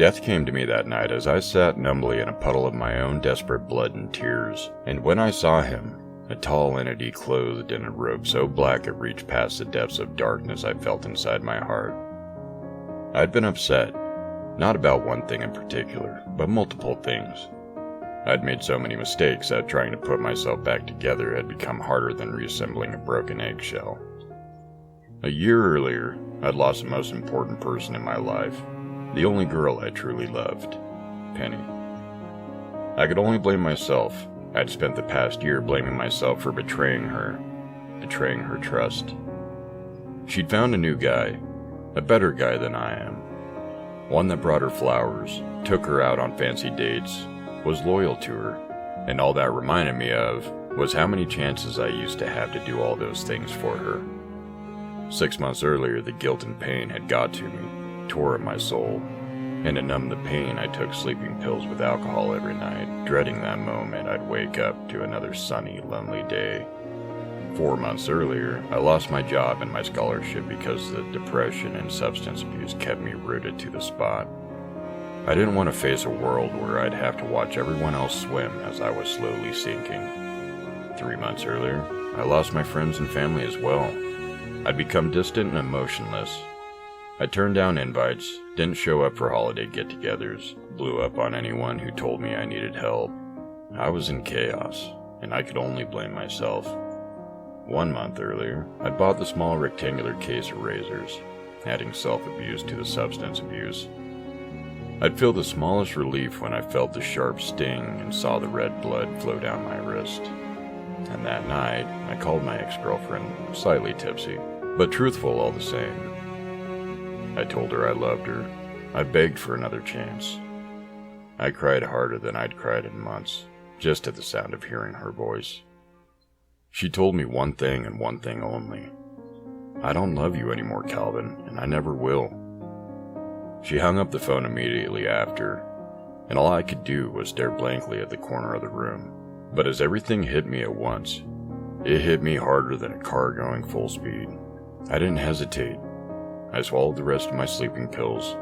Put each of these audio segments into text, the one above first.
Death came to me that night as I sat numbly in a puddle of my own desperate blood and tears, and when I saw him, a tall entity clothed in a robe so black it reached past the depths of darkness I felt inside my heart. I'd been upset, not about one thing in particular, but multiple things. I'd made so many mistakes that trying to put myself back together had become harder than reassembling a broken eggshell. A year earlier, I'd lost the most important person in my life, the only girl I truly loved, Penny. I could only blame myself. I'd spent the past year blaming myself for betraying her trust. She'd found a new guy, a better guy than I am. One that brought her flowers, took her out on fancy dates, was loyal to her, and all that reminded me of was how many chances I used to have to do all those things for her. 6 months earlier, the guilt and pain had got to me, tore at my soul, and to numb the pain, I took sleeping pills with alcohol every night, dreading that moment I'd wake up to another sunny, lonely day. 4 months earlier, I lost my job and my scholarship because the depression and substance abuse kept me rooted to the spot. I didn't want to face a world where I'd have to watch everyone else swim as I was slowly sinking. 3 months earlier, I lost my friends and family as well. I'd become distant and emotionless. I turned down invites, didn't show up for holiday get-togethers, blew up on anyone who told me I needed help. I was in chaos, and I could only blame myself. 1 month earlier, I'd bought the small rectangular case of razors, adding self-abuse to the substance abuse. I'd feel the smallest relief when I felt the sharp sting and saw the red blood flow down my wrist. And that night, I called my ex-girlfriend, slightly tipsy, but truthful all the same. I told her I loved her. I begged for another chance. I cried harder than I'd cried in months, just at the sound of hearing her voice. She told me one thing and one thing only. I don't love you anymore, Calvin, and I never will. She hung up the phone immediately after, and all I could do was stare blankly at the corner of the room. But as everything hit me at once, it hit me harder than a car going full speed. I didn't hesitate. I swallowed the rest of my sleeping pills,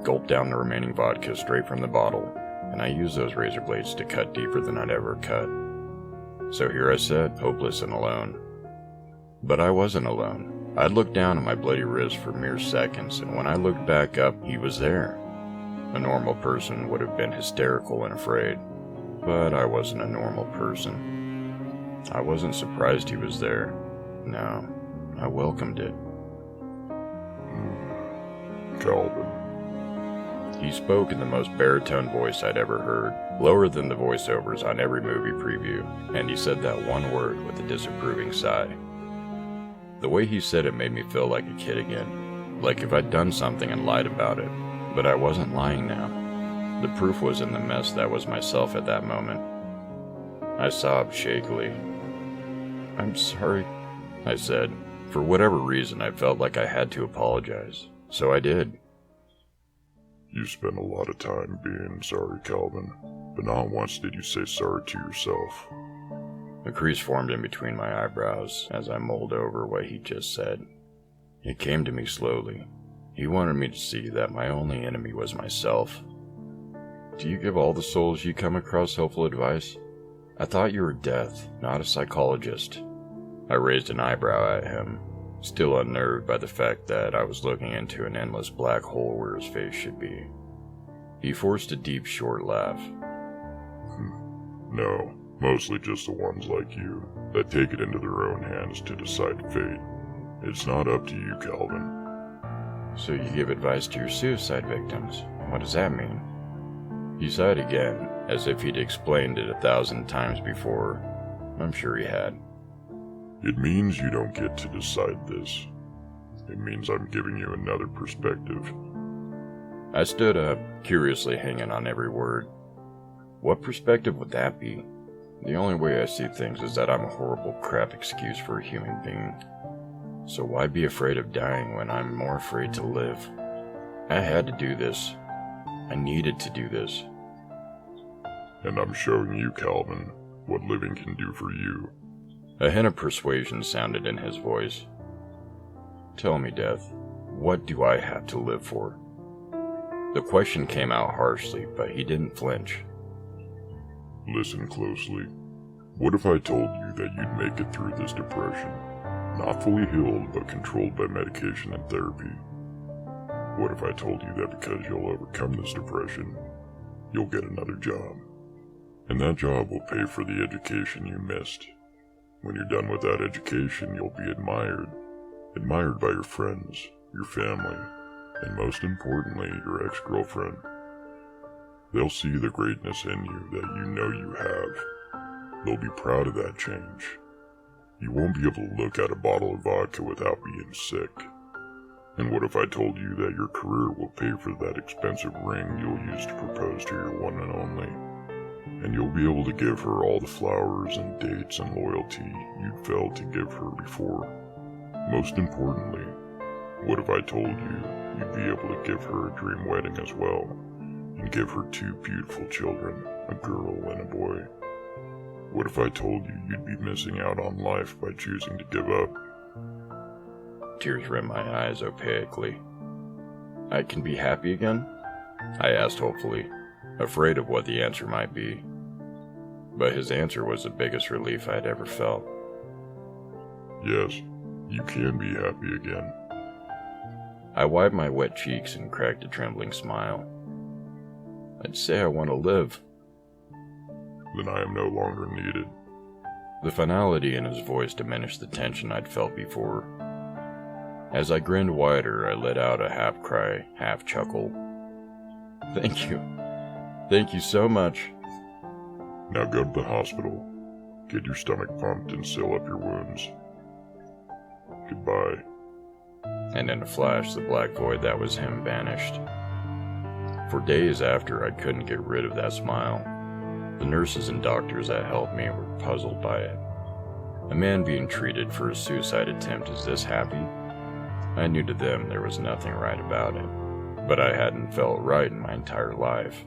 gulped down the remaining vodka straight from the bottle, and I used those razor blades to cut deeper than I'd ever cut. So here I sat, hopeless and alone. But I wasn't alone. I'd looked down at my bloody wrist for mere seconds, and when I looked back up, he was there. A normal person would have been hysterical and afraid, but I wasn't a normal person. I wasn't surprised he was there. No, I welcomed it. Calvin. He spoke in the most baritone voice I'd ever heard, lower than the voiceovers on every movie preview, and he said that one word with a disapproving sigh. The way he said it made me feel like a kid again, like if I'd done something and lied about it, but I wasn't lying now. The proof was in the mess that was myself at that moment. I sobbed shakily. "I'm sorry," I said. For whatever reason, I felt like I had to apologize, so I did. You spent a lot of time being sorry, Calvin, but not once did you say sorry to yourself. A crease formed in between my eyebrows as I mulled over what he just said. It came to me slowly. He wanted me to see that my only enemy was myself. "Do you give all the souls you come across helpful advice? I thought you were death, not a psychologist." I raised an eyebrow at him, still unnerved by the fact that I was looking into an endless black hole where his face should be. He forced a deep, short laugh. No, mostly just the ones like you that take it into their own hands to decide fate. It's not up to you, Calvin. "So you give advice to your suicide victims? What does that mean?" He sighed again, as if he'd explained it 1,000 times before. I'm sure he had. It means you don't get to decide this. It means I'm giving you another perspective. I stood up, curiously hanging on every word. What perspective would that be? The only way I see things is that I'm a horrible crap excuse for a human being. So why be afraid of dying when I'm more afraid to live? I had to do this. I needed to do this. And I'm showing you, Calvin, what living can do for you. A hint of persuasion sounded in his voice. "Tell me, Death, what do I have to live for?" The question came out harshly, but he didn't flinch. Listen closely. What if I told you that you'd make it through this depression? Not fully healed, but controlled by medication and therapy. What if I told you that because you'll overcome this depression, you'll get another job? And that job will pay for the education you missed. When you're done with that education, you'll be admired. Admired by your friends, your family, and most importantly, your ex-girlfriend. They'll see the greatness in you that you know you have. They'll be proud of that change. You won't be able to look at a bottle of vodka without being sick. And what if I told you that your career will pay for that expensive ring you'll use to propose to your one and only? And you'll be able to give her all the flowers and dates and loyalty you'd failed to give her before. Most importantly, what if I told you you'd be able to give her a dream wedding as well, and give her 2 beautiful children, a girl and a boy? What if I told you you'd be missing out on life by choosing to give up? Tears rimmed my eyes opaquely. I can be happy again? I asked hopefully, afraid of what the answer might be. But his answer was the biggest relief I'd ever felt. Yes, you can be happy again. I wiped my wet cheeks and cracked a trembling smile. I'd say I want to live. Then I am no longer needed. The finality in his voice diminished the tension I'd felt before. As I grinned wider, I let out a half-cry, half-chuckle. Thank you. Thank you so much. Now go to the hospital. Get your stomach pumped and seal up your wounds. Goodbye. And in a flash, the black void that was him vanished. For days after, I couldn't get rid of that smile. The nurses and doctors that helped me were puzzled by it. A man being treated for a suicide attempt is this happy? I knew to them there was nothing right about it, but I hadn't felt right in my entire life.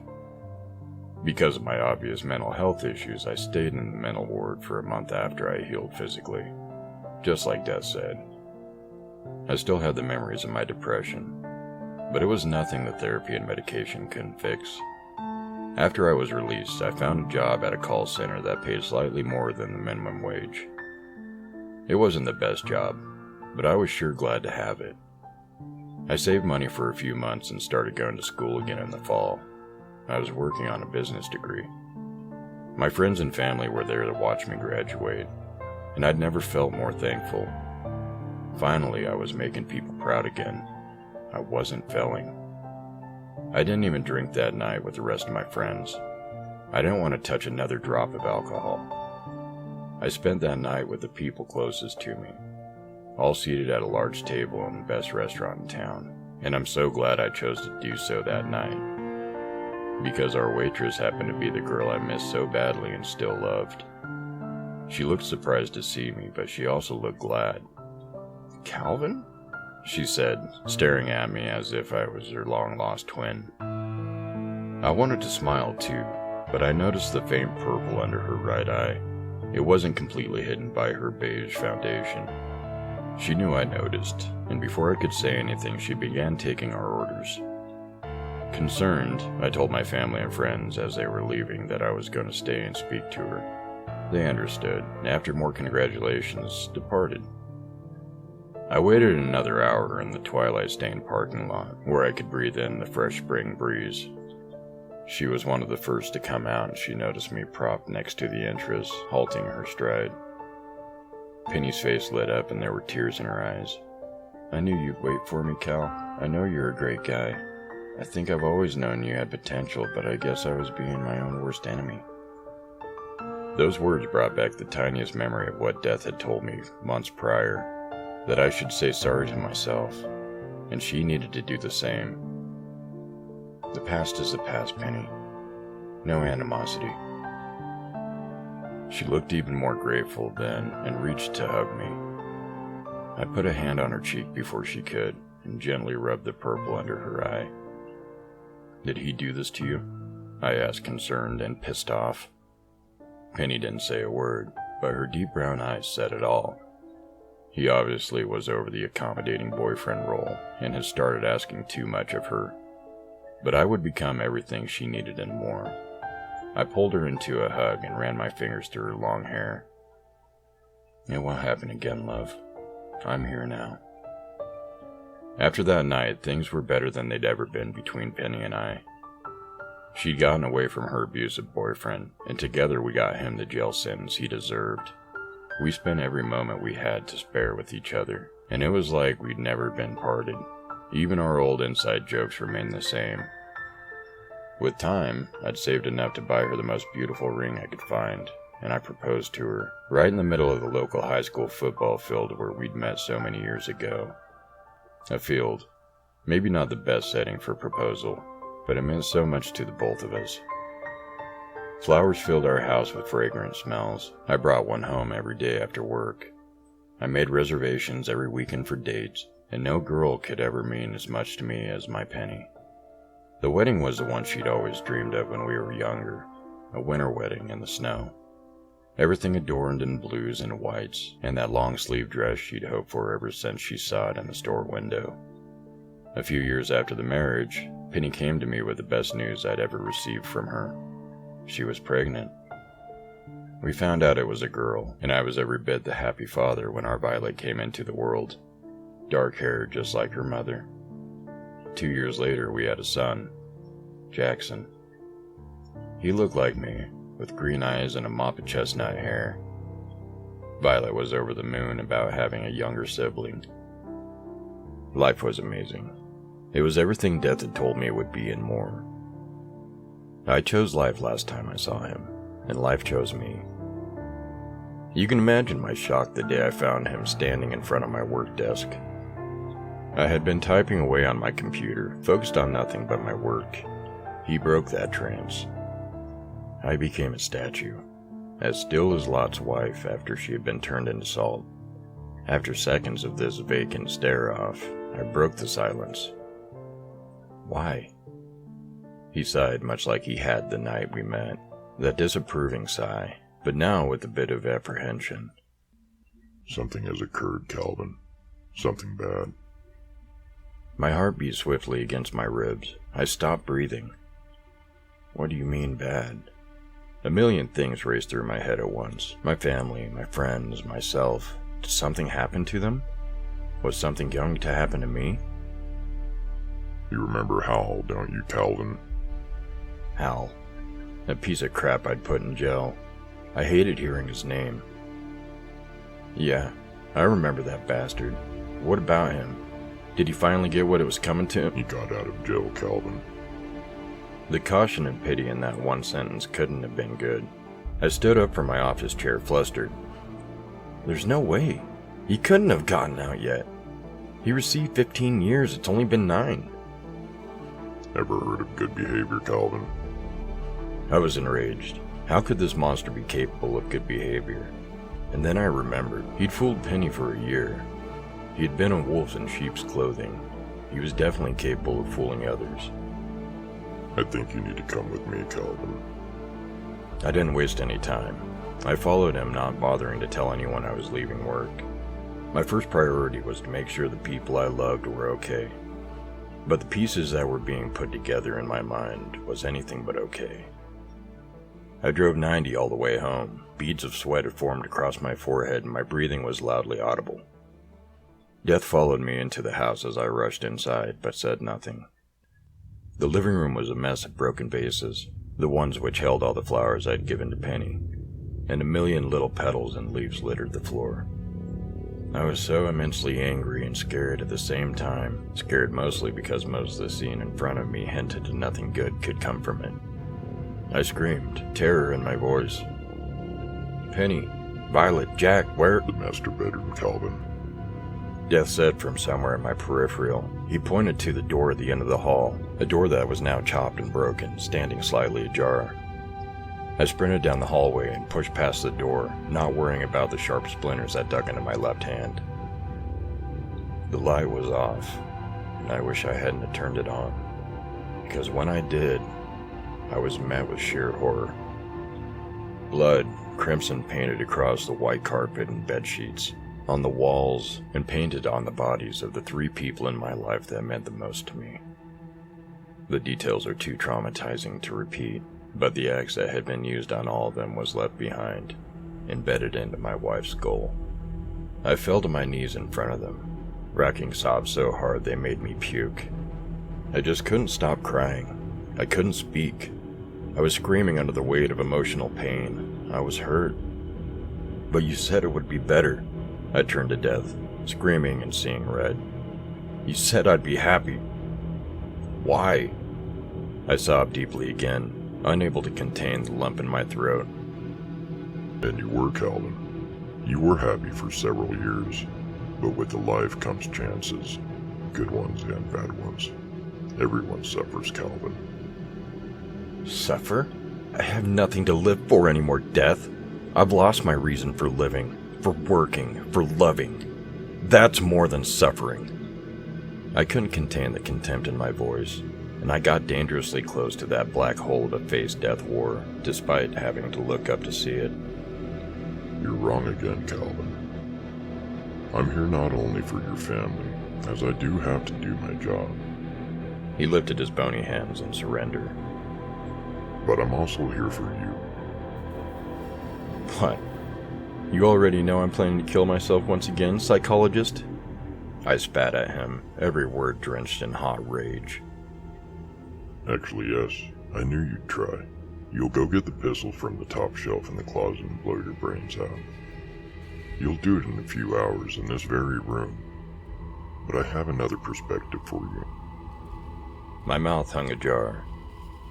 Because of my obvious mental health issues, I stayed in the mental ward for a month after I healed physically, just like Death said. I still had the memories of my depression, but it was nothing the therapy and medication couldn't fix. After I was released, I found a job at a call center that paid slightly more than the minimum wage. It wasn't the best job, but I was sure glad to have it. I saved money for a few months and started going to school again in the fall. I was working on a business degree. My friends and family were there to watch me graduate, and I'd never felt more thankful. Finally, I was making people proud again. I wasn't failing. I didn't even drink that night with the rest of my friends. I didn't want to touch another drop of alcohol. I spent that night with the people closest to me, all seated at a large table in the best restaurant in town, and I'm so glad I chose to do so that night, because our waitress happened to be the girl I missed so badly and still loved. She looked surprised to see me, but she also looked glad. "Calvin?" she said, staring at me as if I was her long-lost twin. I wanted to smile too, but I noticed the faint purple under her right eye. It wasn't completely hidden by her beige foundation. She knew I noticed, and before I could say anything, she began taking our orders. Concerned, I told my family and friends as they were leaving that I was going to stay and speak to her. They understood, and after more congratulations, departed. I waited another hour in the twilight-stained parking lot, where I could breathe in the fresh spring breeze. She was one of the first to come out, and she noticed me propped next to the entrance, halting her stride. Penny's face lit up, and there were tears in her eyes. "I knew you'd wait for me, Cal. I know you're a great guy. I think I've always known you had potential, but I guess I was being my own worst enemy." Those words brought back the tiniest memory of what Death had told me months prior, that I should say sorry to myself, and she needed to do the same. The past is the past, Penny. No animosity. She looked even more grateful then and reached to hug me. I put a hand on her cheek before she could and gently rubbed the purple under her eye. "Did he do this to you?" I asked, concerned and pissed off. Penny didn't say a word, but her deep brown eyes said it all. He obviously was over the accommodating boyfriend role and had started asking too much of her. but I would become everything she needed and more. I pulled her into a hug and ran my fingers through her long hair. It won't happen again, love. I'm here now. After that night, things were better than they'd ever been between Penny and I. She'd gotten away from her abusive boyfriend, and together we got him the jail sentence he deserved. We spent every moment we had to spare with each other, and it was like we'd never been parted. Even our old inside jokes remained the same. With time, I'd saved enough to buy her the most beautiful ring I could find, and I proposed to her, right in the middle of the local high school football field where we'd met so many years ago. A field. Maybe not the best setting for proposal, but it meant so much to the both of us. Flowers filled our house with fragrant smells. I brought one home every day after work. I made reservations every weekend for dates, and no girl could ever mean as much to me as my Penny. The wedding was the one she'd always dreamed of when we were younger, a winter wedding in the snow. Everything adorned in blues and whites, and that long-sleeve dress she'd hoped for ever since she saw it in the store window. A few years after the marriage, Penny came to me with the best news I'd ever received from her. She was pregnant. We found out it was a girl, and I was every bit the happy father when our Violet came into the world. Dark-haired just like her mother. 2 years later, we had a son, Jackson. He looked like me, with green eyes and a mop of chestnut hair. Violet was over the moon about having a younger sibling. Life was amazing. It was everything Death had told me it would be and more. I chose life last time I saw him, and life chose me. You can imagine my shock the day I found him standing in front of my work desk. I had been typing away on my computer, focused on nothing but my work. He broke that trance. I became a statue, as still as Lot's wife after she had been turned into salt. After seconds of this vacant stare-off, I broke the silence. Why? He sighed much like he had the night we met, that disapproving sigh, but now with a bit of apprehension. Something has occurred, Calvin. Something bad. My heart beat swiftly against my ribs. I stopped breathing. What do you mean bad? A million things raced through my head at once. My family, my friends, myself. Did something happen to them? Was something going to happen to me? You remember Hal, don't you, Calvin? Hal. A piece of crap I'd put in jail. I hated hearing his name. Yeah, I remember that bastard. What about him? Did he finally get what it was coming to him? He got out of jail, Calvin. The caution and pity in that one sentence couldn't have been good. I stood up from my office chair, flustered. There's no way. He couldn't have gotten out yet. He received 15 years, it's only been 9. Ever heard of good behavior, Calvin? I was enraged. How could this monster be capable of good behavior? And then I remembered. He'd fooled Penny for a year. He'd been a wolf in sheep's clothing. He was definitely capable of fooling others. I think you need to come with me, Calvin. I didn't waste any time. I followed him, not bothering to tell anyone I was leaving work. My first priority was to make sure the people I loved were okay. But the pieces that were being put together in my mind was anything but okay. I drove 90 all the way home. Beads of sweat had formed across my forehead and my breathing was loudly audible. Death followed me into the house as I rushed inside, but said nothing. The living room was a mess of broken vases, the ones which held all the flowers I'd given to Penny, and a million little petals and leaves littered the floor. I was so immensely angry and scared at the same time, scared mostly because most of the scene in front of me hinted that nothing good could come from it. I screamed, terror in my voice. Penny, Violet, Jack, where? The master bedroom, Calvin. Death said from somewhere in my peripheral. He pointed to the door at the end of the hall, a door that was now chopped and broken, standing slightly ajar. I sprinted down the hallway and pushed past the door, not worrying about the sharp splinters that dug into my left hand. The light was off, and I wish I hadn't have turned it on, because when I did, I was met with sheer horror. Blood, crimson painted across the white carpet and bed sheets, on the walls, and painted on the bodies of the 3 people in my life that meant the most to me. The details are too traumatizing to repeat, but the axe that had been used on all of them was left behind, embedded into my wife's skull. I fell to my knees in front of them, racking sobs so hard they made me puke. I just couldn't stop crying. I couldn't speak. I was screaming under the weight of emotional pain. I was hurt. But you said it would be better. I turned to Death, screaming and seeing red. You said I'd be happy. Why? I sobbed deeply again, unable to contain the lump in my throat. And you were, Calvin. You were happy for several years, but with the life comes chances, good ones and bad ones. Everyone suffers, Calvin. Suffer? I have nothing to live for anymore, Death. I've lost my reason for living, for working, for loving. That's more than suffering. I couldn't contain the contempt in my voice, and I got dangerously close to that black hole to face Death wore, despite having to look up to see it. You're wrong again, Calvin. I'm here not only for your family, as I do have to do my job. He lifted his bony hands in surrender. But I'm also here for you. What? You already know I'm planning to kill myself once again, psychologist? I spat at him, every word drenched in hot rage. Actually, yes. I knew you'd try. You'll go get the pistol from the top shelf in the closet and blow your brains out. You'll do it in a few hours in this very room. But I have another perspective for you. My mouth hung ajar.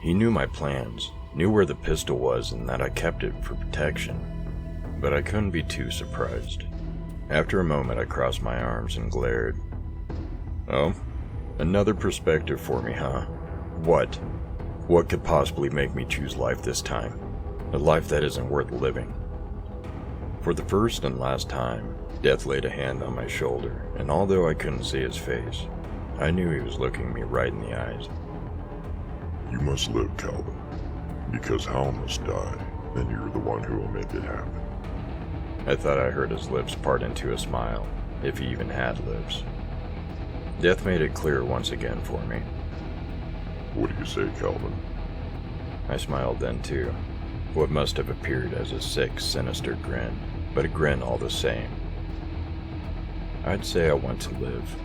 He knew my plans, knew where the pistol was and that I kept it for protection. But I couldn't be too surprised. After a moment I crossed my arms and glared. Oh? Another perspective for me, huh? What? What could possibly make me choose life this time? A life that isn't worth living. For the first and last time, Death laid a hand on my shoulder, and although I couldn't see his face, I knew he was looking me right in the eyes. You must live, Calvin. Because Hal must die, and you're the one who will make it happen. I thought I heard his lips part into a smile, if he even had lips. Death made it clear once again for me. What do you say, Calvin? I smiled then too, what must have appeared as a sick, sinister grin, but a grin all the same. I'd say I want to live.